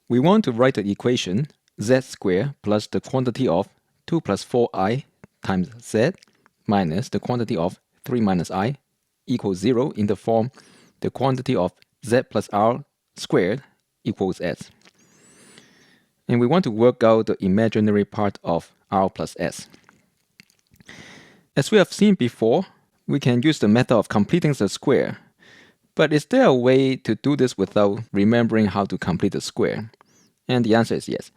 We want to write the equation z squared plus the quantity of 2 plus 4i times z minus the quantity of 3 minus I equals 0 in the form the quantity of z plus r squared equals s. And we want to work out the imaginary part of r plus s. As we have seen before, we can use the method of completing the square. But is there a way to do this without remembering how to complete the square? And the answer is yes.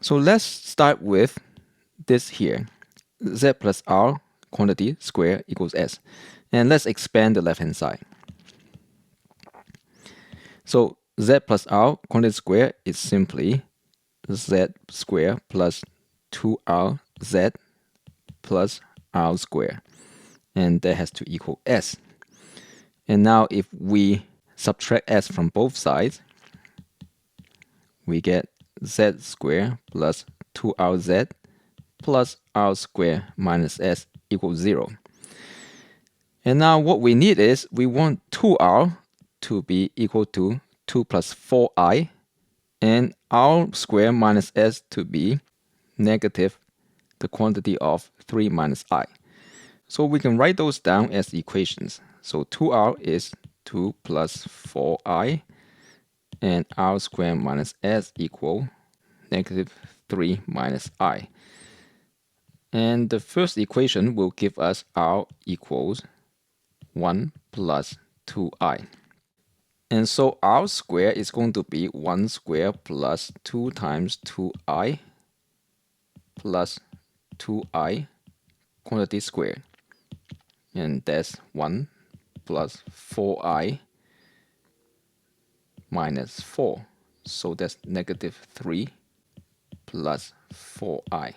So let's start with this here. Z plus R quantity square equals S. And let's expand the left-hand side. So Z plus R quantity square is simply Z square plus 2RZ plus R square. And that has to equal S. And now if we subtract S from both sides, we get Z square plus 2RZ plus R square minus S equals 0. And now what we need is we want 2R to be equal to 2 plus 4I and R square minus S to be negative the quantity of 3 minus I. So we can write those down as equations. So 2R is 2 plus 4I and R squared minus S equal negative 3 minus I. And the first equation will give us R equals 1 plus 2I. And so R squared is going to be 1 squared plus 2 times 2I plus 2I quantity squared. And that's 1 plus 4I minus 4. So that's negative 3 plus 4I.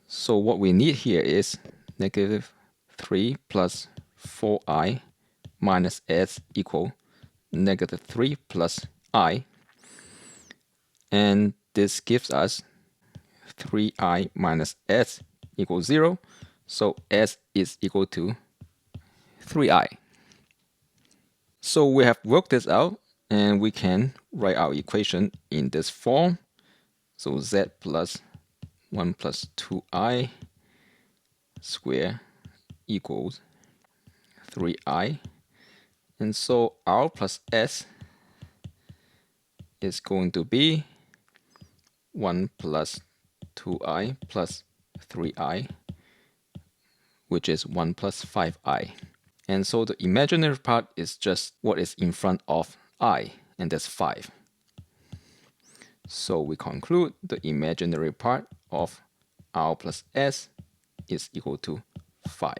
So what we need here is negative 3 plus 4I minus S equal negative 3 plus I. And this gives us 3I minus S equals 0. So S is equal to 3I. So we have worked this out and we can write our equation in this form. So Z plus 1 plus 2I square equals 3I. And so R plus S is going to be 1 plus 2I plus 3I, which is 1 plus 5I. And so the imaginary part is just what is in front of I, and that's 5. So we conclude the imaginary part of R plus S is equal to 5.